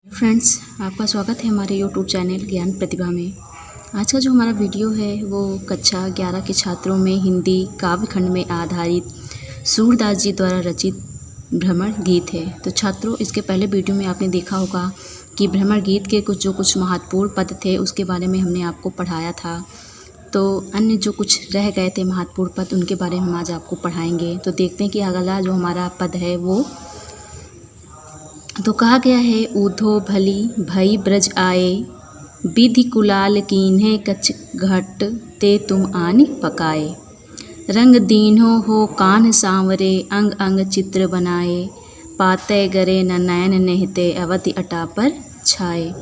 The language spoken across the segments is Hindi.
फ्रेंड्स, आपका स्वागत है हमारे यूट्यूब चैनल ज्ञान प्रतिभा में। आज का जो हमारा वीडियो है वो कक्षा 11 के छात्रों में हिंदी काव्य खंड में आधारित सूरदास जी द्वारा रचित भ्रमर गीत है। तो छात्रों, इसके पहले वीडियो में आपने देखा होगा कि भ्रमर गीत के कुछ महत्वपूर्ण पद थे, उसके बारे में हमने आपको पढ़ाया था। तो अन्य जो कुछ रह गए थे महत्वपूर्ण पद, उनके बारे में हम आज आपको पढ़ाएंगे। तो देखते हैं कि अगला जो हमारा पद है वो तो कहा गया है, ऊधो भली भई ब्रज आए, विधि कुलाल कीन्हे कछ घट ते तुम आनि पकाए। रंग दीन्हो हो कान सांवरे, अंग अंग चित्र बनाए, पाते गरे न नयन नेहते, अवधि अटा पर छाए।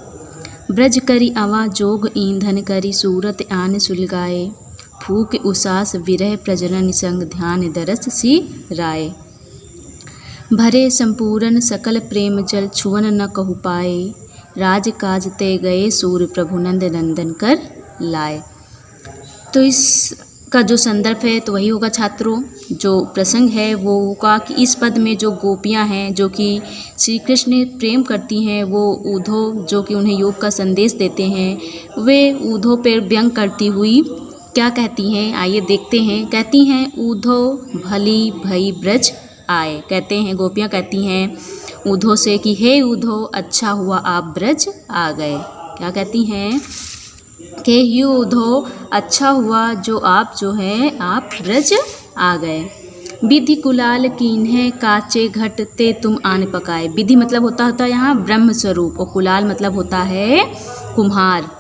ब्रज करी अवा जोग ईंधन करी, सूरत आन सुलगाए, फूक उसास विरह प्रजनन संग, ध्यान दरस सी राय। भरे संपूर्ण सकल प्रेम जल, छुअन न कहु पाए, राज काज ते गए सूर प्रभु नंद नंदन कर लाए। तो इसका जो संदर्भ है तो वही होगा छात्रों। जो प्रसंग है वो होगा कि इस पद में जो गोपियां हैं जो कि श्री कृष्ण प्रेम करती हैं, वो ऊधो जो कि उन्हें योग का संदेश देते हैं, वे ऊधो पर व्यंग करती हुई क्या कहती हैं, आइए देखते हैं। कहती हैं, ऊधो भली भई ब्रज आए। कहते हैं, गोपियाँ कहती हैं ऊधो से कि हे ऊधो, अच्छा हुआ आप ब्रज आ गए। क्या कहती हैं कि हे ऊधो, अच्छा हुआ जो आप ब्रज आ गए। विधि कुलाल कीन्हे काचे घट ते तुम आन पकाए। विधि मतलब होता है यहाँ ब्रह्म स्वरूप, और कुलाल मतलब होता है कुम्हार,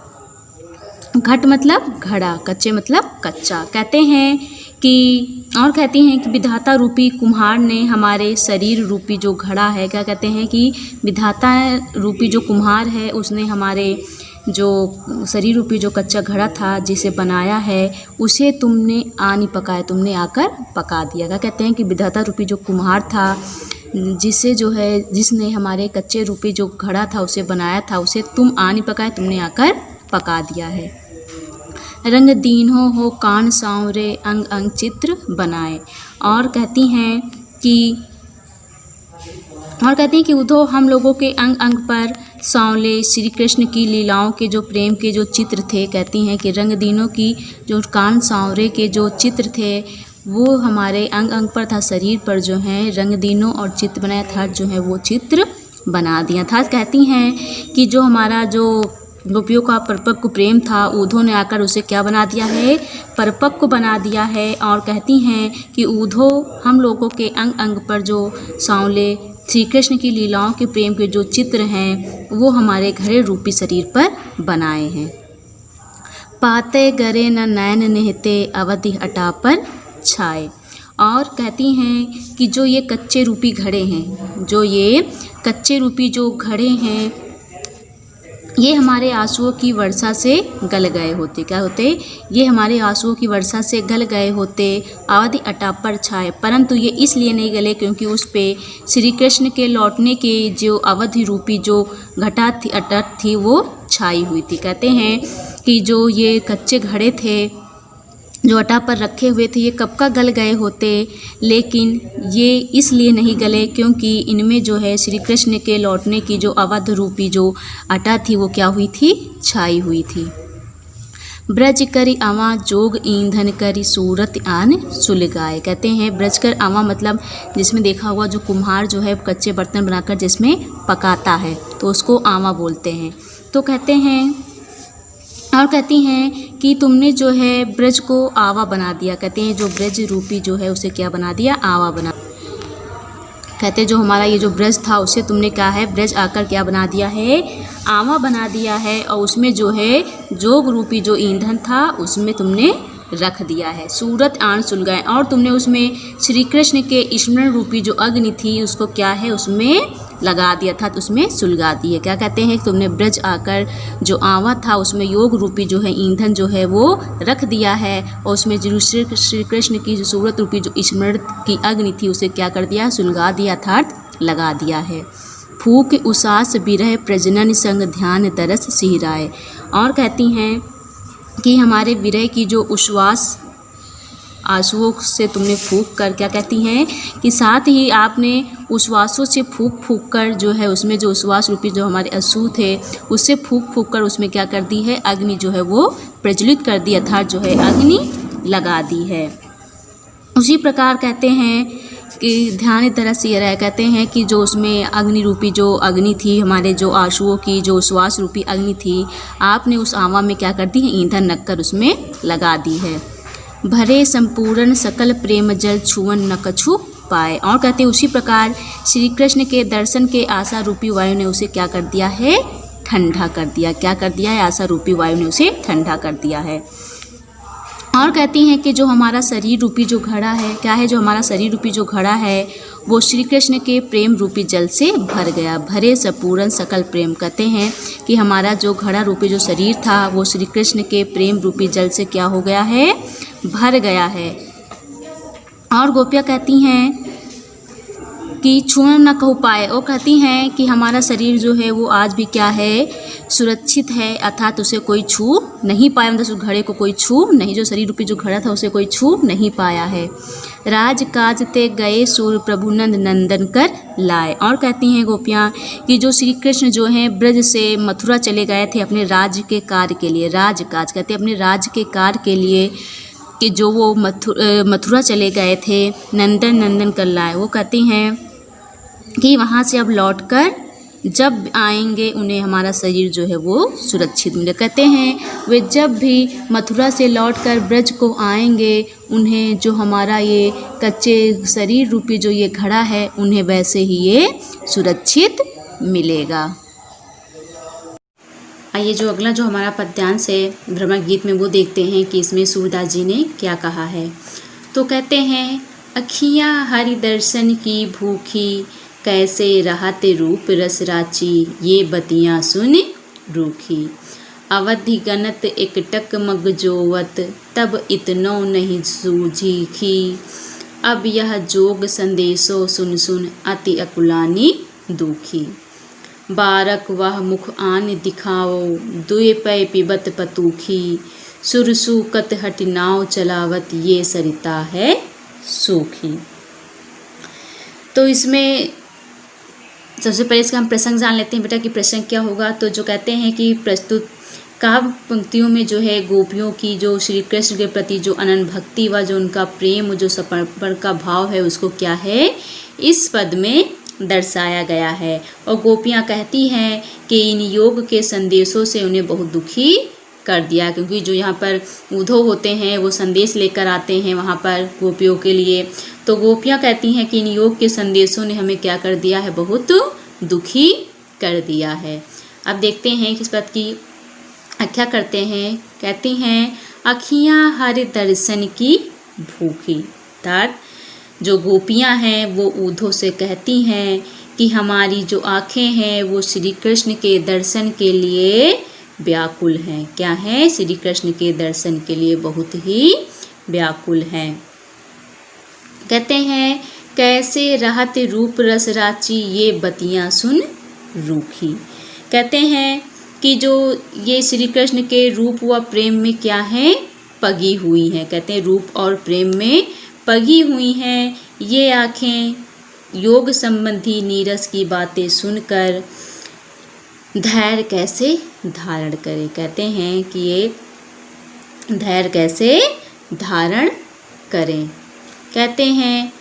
घट मतलब घड़ा, कच्चे मतलब कच्चा। कहते हैं कि और कहती हैं कि विधाता रूपी कुम्हार ने हमारे शरीर रूपी जो घड़ा है, क्या कहते हैं कि विधाता रूपी जो कुम्हार है उसने हमारे जो शरीर रूपी जो कच्चा घड़ा था जिसे बनाया है, उसे तुमने आनी पकाया, तुमने आकर पका दिया। क्या कहते हैं कि विधाता रूपी जो कुम्हार था जिसने हमारे कच्चे रूपी जो घड़ा था उसे बनाया था, उसे तुम आनी पकाए, तुमने आकर पका दिया है। रंग दीन्हो हो कान सांवरे, अंग अंग चित्र बनाए। और कहती हैं कि ऊधो हम लोगों के अंग अंग पर सांवले श्री कृष्ण की लीलाओं के जो प्रेम के जो चित्र थे। कहती हैं कि रंग दीनों की जो कान सांवरे के जो चित्र थे वो हमारे अंग अंग पर था, शरीर पर जो है रंग दीनों और चित्र बनाया था, जो है वो चित्र बना दिया था। कहती हैं कि जो हमारा जो गोपियों का परिपक्व प्रेम था, ऊधो ने आकर उसे क्या बना दिया है, परिपक्व बना दिया है। और कहती हैं कि ऊधो हम लोगों के अंग अंग पर जो सांवले श्री कृष्ण की लीलाओं के प्रेम के जो चित्र हैं वो हमारे घड़े रूपी शरीर पर बनाए हैं। पाते गरे न नयन नेहते, अवधि अटा पर छाए। और कहती हैं कि जो ये कच्चे रूपी घड़े हैं, ये हमारे आंसुओं की वर्षा से गल गए होते। क्या होते? ये हमारे आंसुओं की वर्षा से गल गए होते, अवधि अटा पर छाए। परंतु ये इसलिए नहीं गले क्योंकि उस पे श्री कृष्ण के लौटने के जो अवधि रूपी जो घटा थी, अटक थी, वो छाई हुई थी। कहते हैं कि जो ये कच्चे घड़े थे जो अटा पर रखे हुए थे, ये कब का गल गए होते, लेकिन ये इसलिए नहीं गले क्योंकि इनमें जो है श्री कृष्ण के लौटने की जो अवध रूपी जो अटा थी वो क्या हुई थी, छाई हुई थी। ब्रज करी अवा जोग ईंधन करी, सूरत आन सुलगाए। कहते हैं ब्रज कर अवा मतलब जिसमें देखा हुआ जो कुम्हार जो है कच्चे बर्तन बनाकर जिसमें पकाता है तो उसको आवा बोलते हैं। तो कहते हैं और कहती हैं कि तुमने जो है ब्रज को आवा बना दिया। कहते हैं जो ब्रज रूपी जो है उसे क्या बना दिया, आवा बना। कहते हैं जो हमारा ये जो ब्रज था उसे तुमने क्या है, ब्रज आकर क्या बना दिया है, आवा बना दिया है। और उसमें जो है जोग रूपी जो ईंधन था उसमें तुमने रख दिया है, सूरत आन सुलगाए। और तुमने उसमें श्री कृष्ण के स्मरण रूपी जो अग्नि थी उसको क्या है, उसमें लगा दिया था, तो उसमें सुलगा दी है। क्या कहते हैं, तुमने ब्रज आकर जो आवा था उसमें योग रूपी जो है ईंधन जो है वो रख दिया है, और उसमें जो श्री कृष्ण की जो सूरत रूपी जो स्मरण की अग्नि थी उसे क्या कर दिया, सुलगा दिया था, लगा दिया है। फूक उसास विरह प्रजनन संग, ध्यान तरस सिहराए। और कहती हैं कि हमारे विरह की जो उश्वास आंसुओं से तुमने फूंक कर, क्या कहती हैं कि साथ ही आपने उच्छ्वासों से फूंक फूंक कर जो है उसमें जो उच्छ्वास रूपी जो हमारे अश्रु थे उससे फूंक फूंक कर उसमें क्या कर दी है, अग्नि जो है वो प्रज्वलित कर दी, अर्थात जो है अग्नि लगा दी है। उसी प्रकार कहते हैं कि ध्यान इस तरह से ये रहा, कहते हैं कि जो उसमें अग्नि रूपी जो अग्नि थी, हमारे जो आंसुओं की जो श्वास रूपी अग्नि थी, आपने उस आंवा में क्या कर दी है, ईंधन रखकर उसमें लगा दी है। भरे संपूर्ण सकल प्रेम जल छुअन न कछु पाए। और कहते हैं उसी प्रकार श्री कृष्ण के दर्शन के आशा रूपी वायु ने उसे क्या कर दिया है, ठंडा कर दिया। क्या कर दिया है, आशा रूपी वायु ने उसे ठंडा कर दिया है। और कहती हैं कि जो हमारा शरीर रूपी जो घड़ा है, क्या है, जो हमारा शरीर रूपी जो घड़ा है वो श्री कृष्ण के प्रेम रूपी जल से भर गया। भरे संपूर्ण सकल प्रेम, कहते हैं कि हमारा जो घड़ा रूपी जो शरीर था वो श्री कृष्ण के प्रेम रूपी जल से क्या हो गया है, भर गया है। और गोपियाँ कहती हैं कि छूण न कह पाए, और कहती हैं कि हमारा शरीर जो है वो आज भी क्या है, सुरक्षित है, अर्थात उसे कोई छू नहीं पाया, मतलब उस घड़े को कोई छू नहीं, जो शरीर रूपी जो घड़ा था उसे कोई छू नहीं पाया है। राज काज ते गए सूर्य प्रभु नंद नंदन कर लाए। और कहती हैं गोपियाँ कि जो श्री कृष्ण जो हैं ब्रज से मथुरा चले गए थे अपने राज्य के कार्य के लिए, राज काज कहते हैं अपने राज्य के कार्य के लिए, कि जो वो मथुरा चले गए थे, नंदन नंदन कर लाए। वो कहती हैं कि वहाँ से अब लौटकर जब आएंगे उन्हें हमारा शरीर जो है वो सुरक्षित मिले। कहते हैं वे जब भी मथुरा से लौटकर ब्रज को आएंगे उन्हें जो हमारा ये कच्चे शरीर रूपी जो ये घड़ा है उन्हें वैसे ही ये सुरक्षित मिलेगा। आइए जो अगला जो हमारा पद्यांश है भ्रमर गीत में वो देखते हैं कि इसमें सूरदास जी ने क्या कहा है। तो कहते हैं, अखियाँ हरि दर्शन की भूखी, कैसे रहते रूप रस राची, ये बतियाँ सुन रूखी। अवधि गनत एकटक मग जोवत, तब इतनो नहीं सूझी खी। अब यह जोग संदेशो सुन सुन, अति अकुलानी दुखी। बारक वह मुख आन दिखाओ, दुए पै पिबत पतूखी। सुरसुकत हट नाव चलावत, ये सरिता है सूखी। तो इसमें सबसे पहले इसका हम प्रसंग जान लेते हैं बेटा कि प्रसंग क्या होगा। तो जो कहते हैं कि प्रस्तुत काव्य पंक्तियों में जो है गोपियों की जो श्री कृष्ण के प्रति जो अनन्य भक्ति व जो उनका प्रेम जो समर्पण का भाव है उसको क्या है, इस पद में दर्शाया गया है। और गोपियाँ कहती हैं कि इन योग के संदेशों से उन्हें बहुत दुखी कर दिया, क्योंकि जो यहाँ पर उद्धव होते हैं वो संदेश लेकर आते हैं वहाँ पर गोपियों के लिए। तो गोपियाँ कहती हैं कि इन योग के संदेशों ने हमें क्या कर दिया है, बहुत दुखी कर दिया है। अब देखते हैं किस पद की व्याख्या करते हैं। कहती हैं, अखियाँ हर दर्शन की भूखी, अर्थात जो गोपियाँ हैं वो उद्धव से कहती हैं कि हमारी जो आँखें हैं वो श्री कृष्ण के दर्शन के लिए व्याकुल हैं। क्या है, श्री कृष्ण के दर्शन के लिए बहुत ही व्याकुल हैं। कहते हैं, कैसे रहत रूप रस राची, ये बतियाँ सुन रूखी। कहते हैं कि जो ये श्री कृष्ण के रूप व प्रेम में क्या है, पगी हुई हैं। कहते हैं रूप और प्रेम में पगी हुई हैं ये आँखें योग संबंधी नीरस की बातें सुनकर धैर्य कैसे धारण करें। कहते हैं कि ये धैर्य कैसे धारण करें। कहते हैं,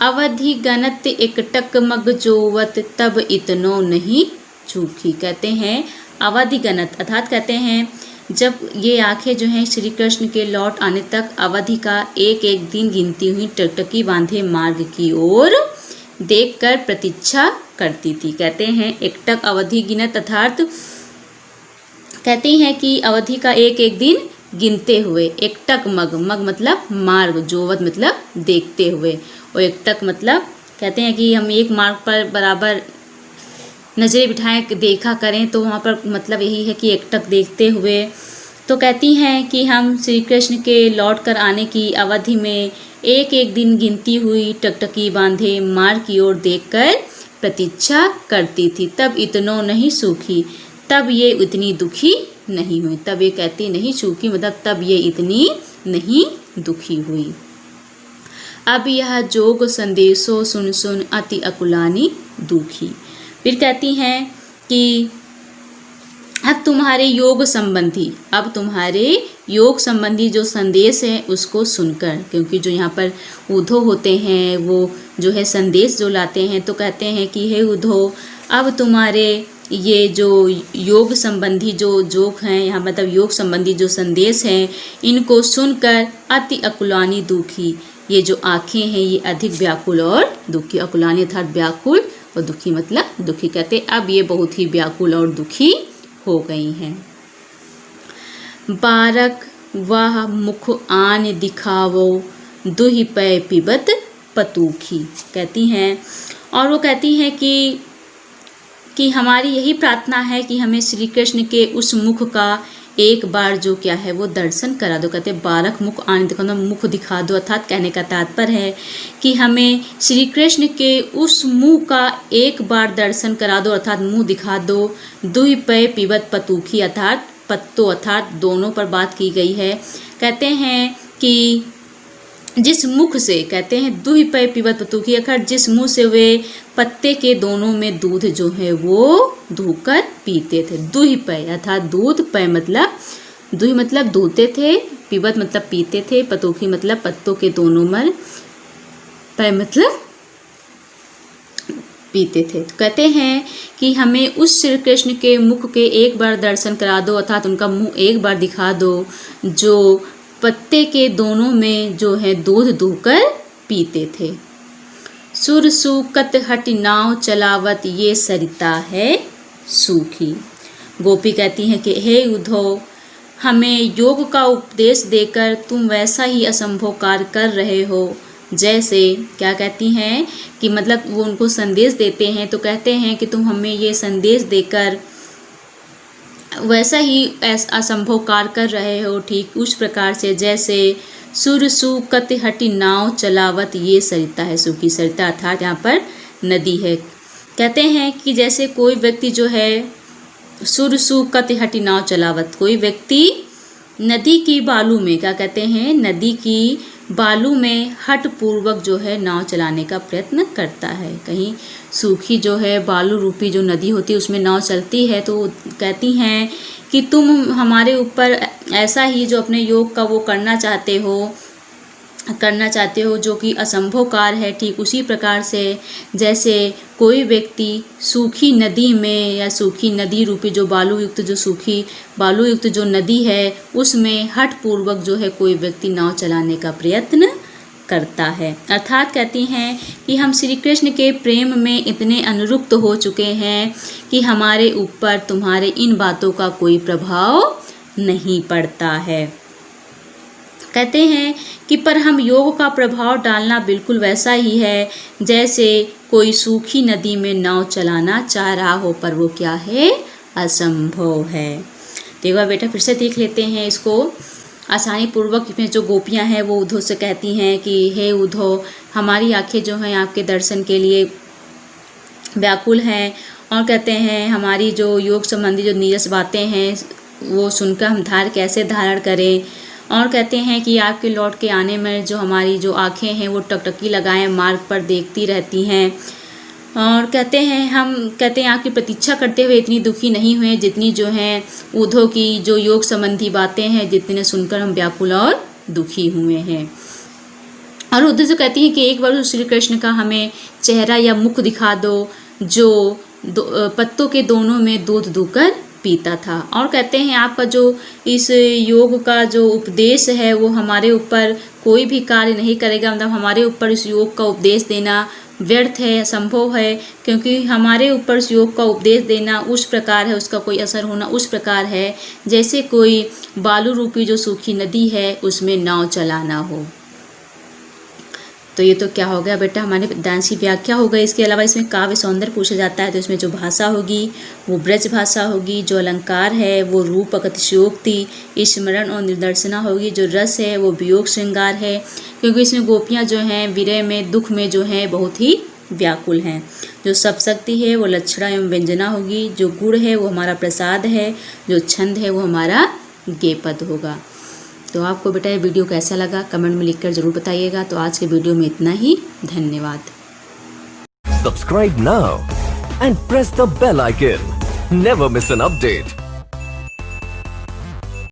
अवधि गनत एकटक मग जोवत, तब इतनो नहीं चूकी। कहते हैं अवधि गनत, अर्थात कहते हैं जब ये आँखें जो हैं श्री कृष्ण के लौट आने तक अवधि का एक एक दिन गिनती हुई टकटकी बांधे मार्ग की ओर देखकर प्रतीक्षा करती थी। कहते हैं एकटक अवधि गिनत, अर्थात कहती हैं कि अवधि का एक एक दिन गिनते हुए, एकटक मग, मग मतलब मार्ग, जोवत मतलब देखते हुए, और एकटक मतलब कहते हैं कि हम एक मार्ग पर बराबर नज़रें बिठाएं देखा करें, तो वहाँ पर मतलब यही है कि एकटक देखते हुए। तो कहती हैं कि हम श्री कृष्ण के लौट कर आने की अवधि में एक एक दिन गिनती हुई टकटकी बांधे मार्ग की ओर देखकर प्रतीक्षा करती थी। तब इतनो नहीं सूखी, तब ये इतनी दुखी नहीं हुई। तब ये कहती नहीं सूखी मतलब तब ये इतनी नहीं दुखी हुई। अब यह जोग संदेशो सुन सुन अति अकुलानी दुखी। फिर कहती हैं कि अब तुम्हारे योग संबंधी जो संदेश है उसको सुनकर, क्योंकि जो यहाँ पर उद्धव होते हैं वो जो है संदेश जो लाते हैं, तो कहते हैं कि हे उद्धव, अब तुम्हारे ये जो योग संबंधी जो जोक हैं, यहाँ मतलब योग संबंधी जो संदेश हैं, इनको सुनकर अति अकुलानी दुखी, ये जो आँखें हैं ये अधिक व्याकुल और दुखी। अकुलानी अर्थात व्याकुल और दुखी मतलब दुखी, कहते अब ये बहुत ही व्याकुल और दुखी हो गई हैं। बारक वह मुख आन दिखावो दुहि पै पिबत पतूखी, कहती हैं। और वो कहती हैं कि हमारी यही प्रार्थना है कि हमें श्री कृष्ण के उस मुख का एक बार जो क्या है वो दर्शन करा दो। कहते बारक मुख आन दिखा दो, मुख दिखा दो, अर्थात कहने का तात्पर्य है कि हमें श्री कृष्ण के उस मुँह का एक बार दर्शन करा दो, अर्थात मुँह दिखा दो। दुहि पै पिबत पतूखी, अर्थात पत्तों अर्थात दोनों पर बात की गई है। कहते हैं कि जिस मुख से, कहते हैं दुहि पै पिबत पतूखी, अर्थात जिस मुँह से वे पत्ते के दोनों में दूध जो है वो धोकर पीते थे। दुहि पै अर्थात दूध, पै मतलब दुहि मतलब दूहते थे, पिबत मतलब पीते थे, पतूखी मतलब पत्तों के दोनों में, पै मतलब पीते थे। तो कहते हैं कि हमें उस श्री कृष्ण के मुख के एक बार दर्शन करा दो, अर्थात उनका मुंह एक बार दिखा दो जो पत्ते के दोनों में जो है दूध दूहकर पीते थे। सुर सूकत हट नाव चलावत ये सरिता है सूखी। गोपी कहती हैं कि हे उद्धव, हमें योग का उपदेश देकर तुम वैसा ही असंभव कार्य कर रहे हो जैसे, क्या कहती हैं कि मतलब वो उनको संदेश देते हैं, तो कहते हैं कि तुम हमें ये संदेश देकर वैसा ही असंभव कार्य कर रहे हो, ठीक उस प्रकार से जैसे सुर सूकत हटी नाव चलावत ये सरिता है सूखी। सरिता अर्थात यहाँ पर नदी है। कहते हैं कि जैसे कोई व्यक्ति जो है सुर सूकत हटी नाव चलावत, कोई व्यक्ति नदी की बालू में, क्या कहते हैं, नदी की बालू में हट पूर्वक जो है नाव चलाने का प्रयत्न करता है। कहीं सूखी जो है बालू रूपी जो नदी होती है उसमें नाव चलती है, तो कहती हैं कि तुम हमारे ऊपर ऐसा ही जो अपने योग का वो करना चाहते हो जो कि असंभव कार्य है, ठीक उसी प्रकार से जैसे कोई व्यक्ति सूखी नदी में या सूखी नदी रूपी जो बालू युक्त जो नदी है उसमें हठ पूर्वक जो है कोई व्यक्ति नाव चलाने का प्रयत्न करता है। अर्थात कहती हैं कि हम श्री कृष्ण के प्रेम में इतने अनुरक्त हो चुके हैं कि हमारे ऊपर तुम्हारे इन बातों का कोई प्रभाव नहीं पड़ता है। कहते हैं कि पर हम योग का प्रभाव डालना बिल्कुल वैसा ही है जैसे कोई सूखी नदी में नाव चलाना चाह रहा हो, पर वो क्या है, असंभव है। तो एक बार बेटा फिर से देख लेते हैं इसको आसानी पूर्वक। में जो गोपियां हैं वो उद्धव से कहती हैं कि हे उद्धव, हमारी आंखें जो हैं आपके दर्शन के लिए व्याकुल हैं, और कहते हैं हमारी जो योग संबंधी जो नीरस बातें हैं वो सुनकर हम कैसे धारण करें, और कहते हैं कि आपके लौट के आने में जो हमारी जो आँखें हैं वो टकटकी लगाएं मार्ग पर देखती रहती हैं, और कहते हैं आपकी प्रतीक्षा करते हुए इतनी दुखी नहीं हुए जितनी जो हैं उद्धव की जो योग संबंधी बातें हैं जितने सुनकर हम व्याकुल और दुखी हुए हैं। और उद्धव से कहती हैं कि एक बार श्री कृष्ण का हमें चेहरा या मुख दिखा दो जो पत्तों के दोनों में दूध दूकर पीता था। और कहते हैं आपका जो इस योग का जो उपदेश है वो हमारे ऊपर कोई भी कार्य नहीं करेगा, मतलब हमारे ऊपर इस योग का उपदेश देना व्यर्थ है, असंभव है, क्योंकि हमारे ऊपर इस योग का उपदेश देना उस प्रकार है, उसका कोई असर होना उस प्रकार है जैसे कोई बालू रूपी जो सूखी नदी है उसमें नाव चलाना हो। तो ये तो क्या हो गया बेटा, हमारे पद्यांश की व्याख्या हो गई। इसके अलावा इसमें काव्य सौंदर्य पूछा जाता है, तो इसमें जो भाषा होगी वो ब्रज भाषा होगी, जो अलंकार है वो रूपक अतिशयोक्ति स्मरण और निर्दर्शना होगी, जो रस है वो वियोग श्रृंगार है, क्योंकि इसमें गोपियाँ जो हैं विरह में दुख में जो हैं बहुत ही व्याकुल हैं। जो सब शक्ति है वो लक्षणा एवं व्यंजना होगी, जो गुण है वो हमारा प्रसाद है, जो छंद है वो हमारा गेपद होगा। तो आपको बेटा ये वीडियो कैसा लगा कमेंट में लिखकर ज़रूर बताइएगा। तो आज के वीडियो में इतना ही, धन्यवाद। Subscribe now and press the bell icon. Never miss an update.